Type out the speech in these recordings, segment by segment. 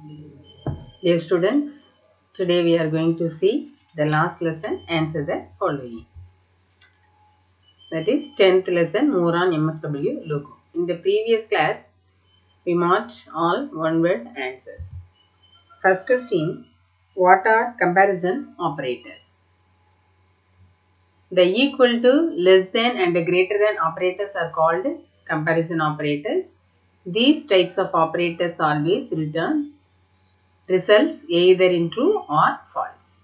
Dear students, today we are going to see the last lesson, answer the following. That is 10th lesson, more on MSW logo. In the previous class, we marked all one-word answers. First question, what are comparison operators? The equal to, less than and greater than operators are called comparison operators. These types of operators always return results either in true or false.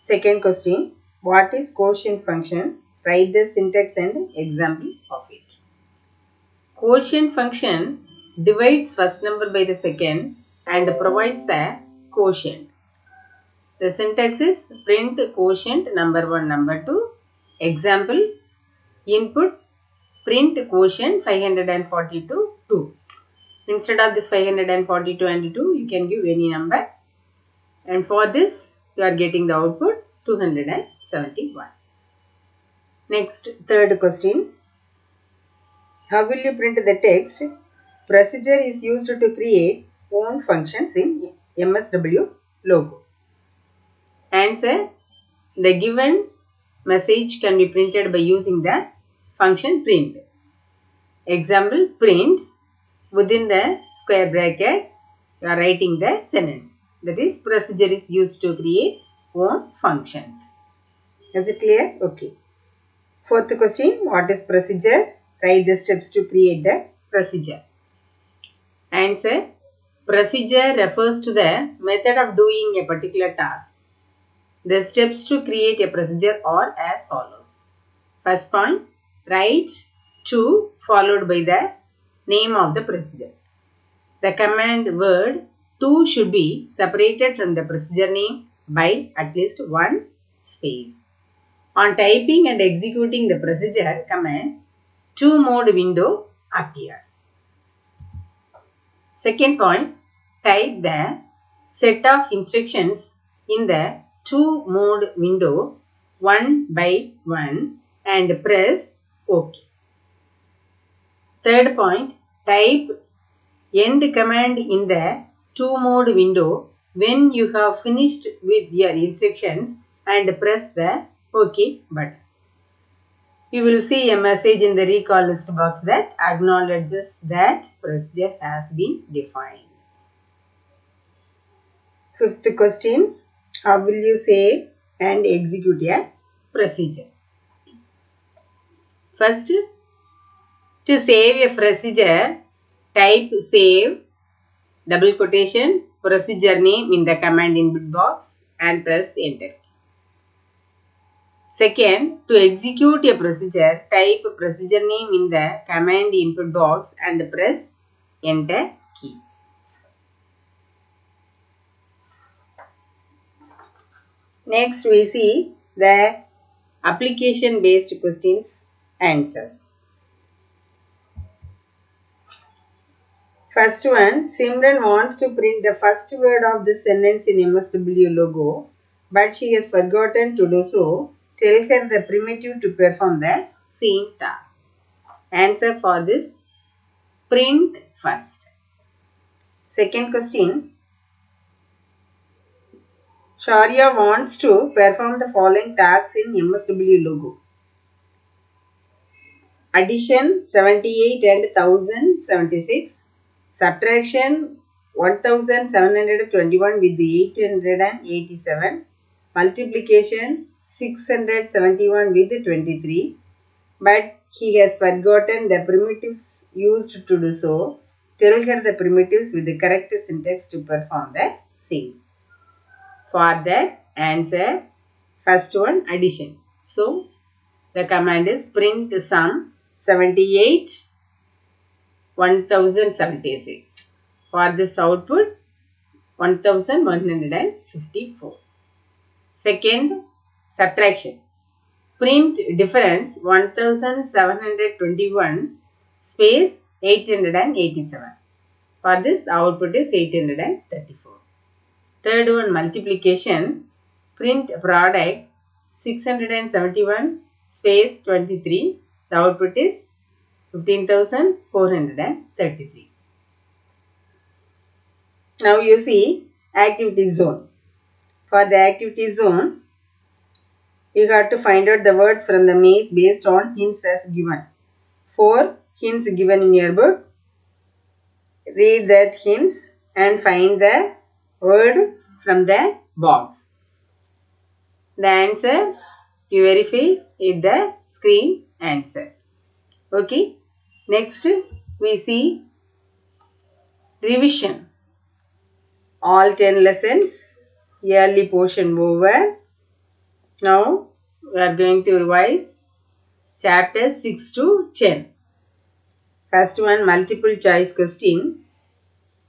Second question, what is quotient function? Write the syntax and example of it. Quotient function divides first number by the second and provides the quotient. The syntax is print quotient number 1, number 2. Example, input print quotient 542, 2. Instead of this 542 and 2, you can give any number. And for this, you are getting the output 271. Next, third question. How will you print the text? Procedure is used to create own functions in MSW logo. Answer. The given message can be printed by using the function print. Example, print within the square bracket, you are writing the sentence. That is, procedure is used to create own functions. Is it clear? Okay. Fourth question, what is procedure? Write the steps to create the procedure. Answer, procedure refers to the method of doing a particular task. The steps to create a procedure are as follows. First point, write to followed by the name of the procedure. The command word to should be separated from the procedure name by at least one space. On typing and executing the procedure command, to mode window appears. Second point, type the set of instructions in the to mode window one by one and press OK. Third point, type end command in the to mode window when you have finished with your instructions and press the OK button. You will see a message in the recall list box that acknowledges that procedure has been defined. Fifth question, how will you save and execute a procedure? First, to save a procedure, type save double quotation procedure name in the command input box and press enter. Second, to execute a procedure, type procedure name in the command input box and press enter key. Next, we see the application based questions answers. First one, Simran wants to print the first word of the sentence in MSW logo, but she has forgotten to do so. Tell her the primitive to perform the same task. Answer for this, print first. Second question, Shaurya wants to perform the following tasks in MSW logo. Addition 78 and 1076. Subtraction 1721 with 887. Multiplication 671 with 23. But he has forgotten the primitives used to do so. Tell her the primitives with the correct syntax to perform the same. For that, answer first one, addition. So, the command is print sum 78 1076. For this output 1154. Second, subtraction. Print difference 1721 space 887. For this, the output is 834. Third one, multiplication. Print product 671 space 23. The output is 15,433. Now you see activity zone. For the activity zone, you have to find out the words from the maze based on hints as given. 4 hints given in your book. Read that hints and find the word from the box. The answer you verify with the screen answer. Okay. Next we see revision. All 10 lessons. Yearly portion over. Now we are going to revise chapters 6 to 10. First one, multiple choice question.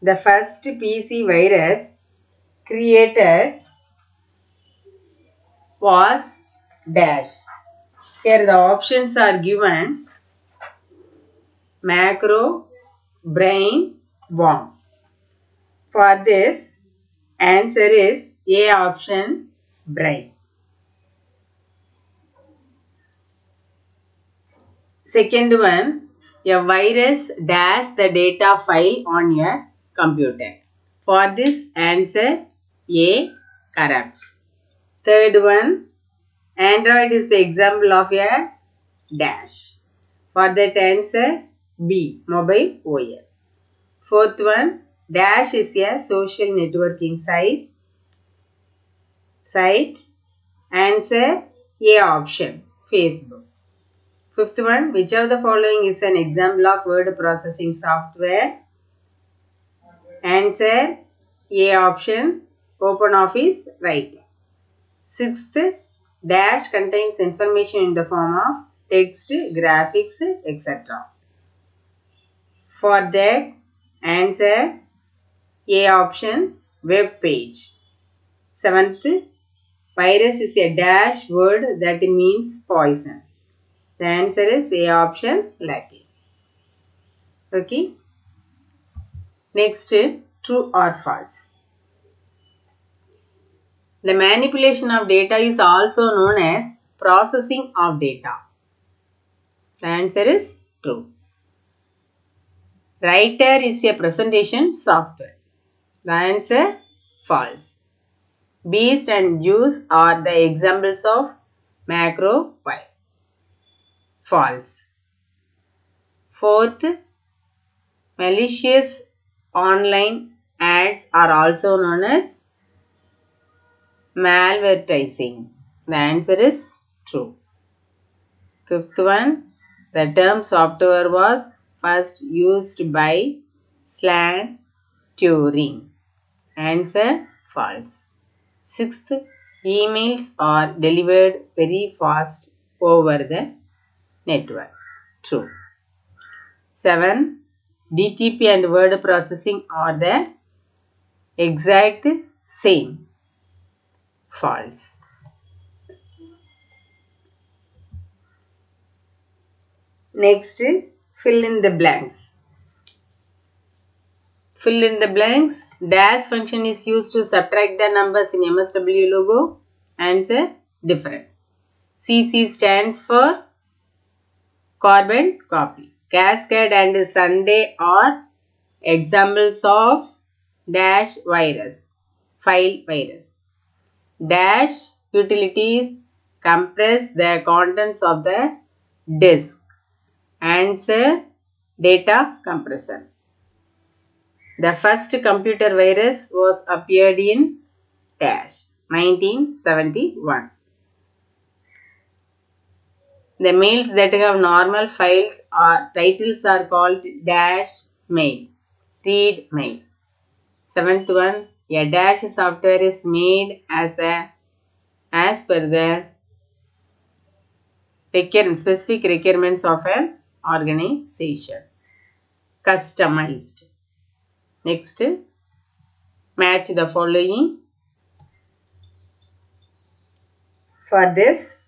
The first PC virus created was dash. Here the options are given: macro, brain, worm. For this, answer is A option, brain. Second one, a virus dash the data file on your computer. For this, answer A, corrupts. Third one, Android is the example of a dash. For that, answer B, mobile OS. Fourth one, dash is a social networking site. Answer A option, Facebook. Fifth one, which of the following is an example of word processing software? Answer A option, OpenOffice Writer. Sixth, dash contains information in the form of text, graphics, etc. For that, answer A option, web page. Seventh, virus is a dash word that means poison. The answer is A option, Latin. Okay. Next, true or false. The manipulation of data is also known as processing of data. The answer is true. Writer is a presentation software. The answer false. Beast and Jews are the examples of macro files. False. Fourth, malicious online ads are also known as malvertising. The answer is true. Fifth one, the term software was first used by Slan Turing. Answer false. Sixth, emails are delivered very fast over the network. True. 7. DTP and word processing are the exact same. False. Next, fill in the blanks. Fill in the blanks. Dash function is used to subtract the numbers in MSW logo. Answer difference. CC stands for carbon copy. Cascade and Sunday are examples of dash virus, file virus. Dash utilities compress the contents of the disk. Answer data compression. The first computer virus was appeared in dash 1971. The mails that have normal files or titles are called dash mail. Read mail. Seventh one, a dash software is made as per the specific requirements of an organization. Customized. Next, match the following. For this,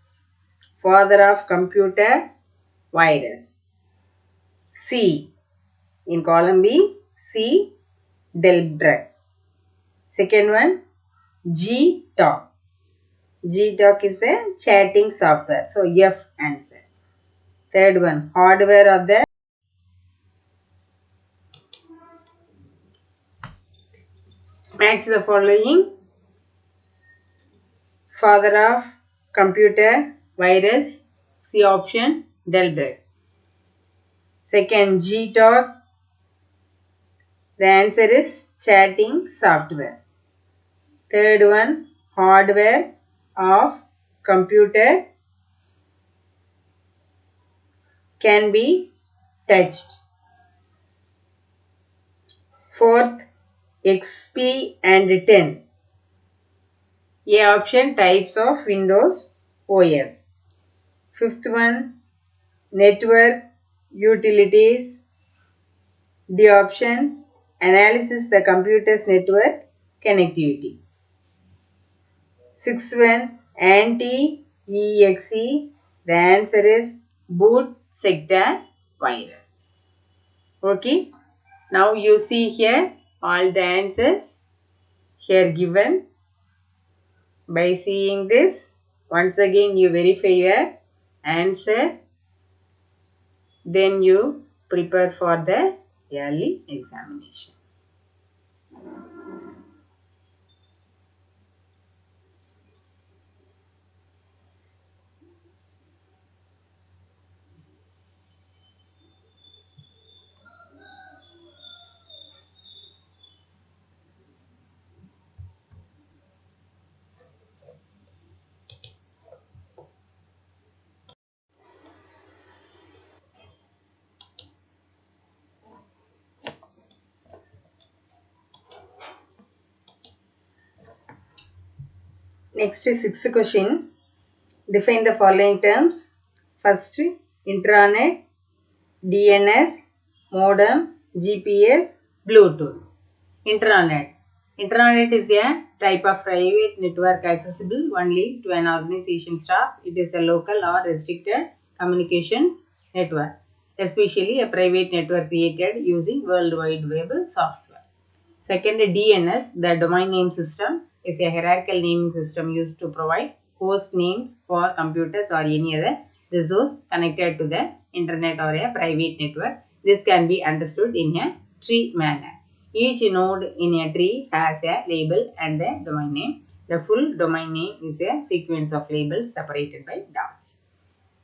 father of computer virus. C. In column B, C. Delbruck. Second one, G-Talk. G-Talk is the chatting software. So, F answer. Third one, hardware of the Match the following. Father of computer, virus. C option, Delbert. Second, G-Talk. The answer is chatting software. Third one, hardware of computer can be touched. Fourth, XP and 10. A option, types of Windows OS. Fifth one, network utilities. D option, analysis the computer's network connectivity. Sixth one, anti-exe. The answer is boot sector virus. Okay. Now you see here all the answers here given. By seeing this, once again you verify your answer. Then you prepare for the yearly examination. Next is sixth question. Define the following terms. First, intranet, DNS, modem, GPS, Bluetooth. Intranet. Intranet is a type of private network accessible only to an organization staff. It is a local or restricted communications network, especially a private network created using World Wide Web software. Second, DNS, the domain name system, is a hierarchical naming system used to provide host names for computers or any other resource connected to the internet or a private network. This can be understood in a tree manner. Each node in a tree has a label and a domain name. The full domain name is a sequence of labels separated by dots.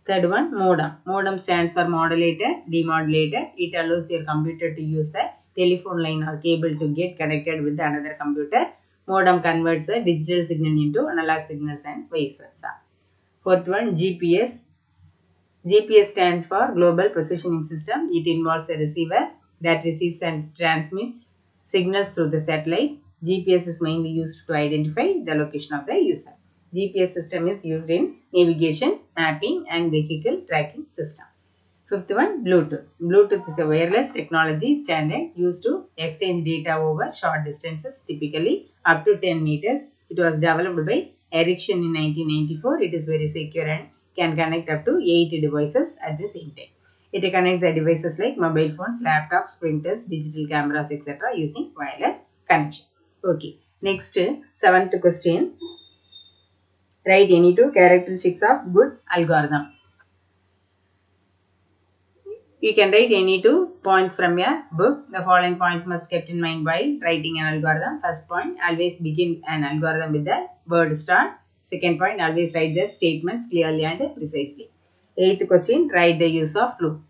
Third one, modem. Modem stands for modulator, demodulator. It allows your computer to use a telephone line or cable to get connected with another computer. Modem converts a digital signal into analog signals and vice versa. Fourth one, GPS. GPS stands for Global Positioning System. It involves a receiver that receives and transmits signals through the satellite. GPS is mainly used to identify the location of the user. GPS system is used in navigation, mapping and vehicle tracking system. Fifth one, Bluetooth. Bluetooth is a wireless technology standard used to exchange data over short distances, typically up to 10 meters. It was developed by Ericsson in 1994. It is very secure and can connect up to 8 devices at the same time. It connects the devices like mobile phones, laptops, printers, digital cameras, etc. using wireless connection. Okay. Next, seventh question. Write any two characteristics of good algorithm. You can write any 2 points from your book. The following points must be kept in mind while writing an algorithm. First point, always begin an algorithm with the word start. Second point, always write the statements clearly and precisely. Eighth question, write the use of loop.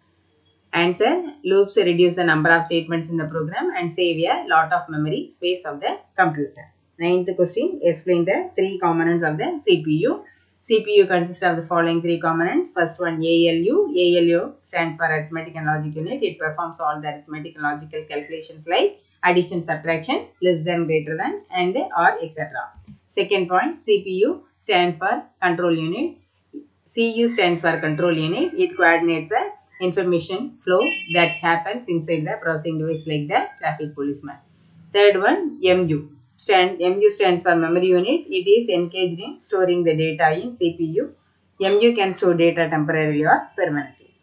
Answer, loops reduce the number of statements in the program and save a lot of memory space of the computer. Ninth question, explain the 3 components of the CPU. CPU consists of the following 3 components. First one, ALU. ALU stands for Arithmetic and Logic Unit. It performs all the arithmetic and logical calculations like addition, subtraction, less than, greater than, and or etc. Second point, CPU stands for Control Unit. CU stands for Control Unit. It coordinates the information flow that happens inside the processing device like the traffic policeman. Third one, MU. MU stands for Memory Unit. It is engaged in storing the data in CPU. MU can store data temporarily or permanently.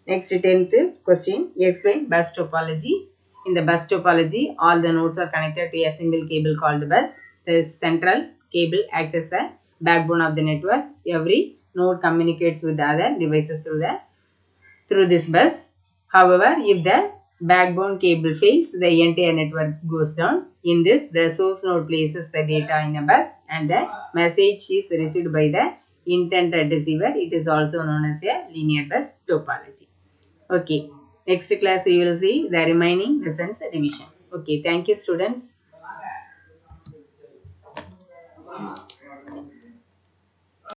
Next, 10th question. Explain bus topology. In the bus topology, all the nodes are connected to a single cable called bus. The central cable acts as a backbone of the network. Every node communicates with the other devices through this bus. However, if the backbone cable fails, the entire network goes down. In this, the source node places the data in a bus and the message is received by the intended receiver. It is also known as a linear bus topology. Okay, next class you will see the remaining lessons revision. Okay, thank you students.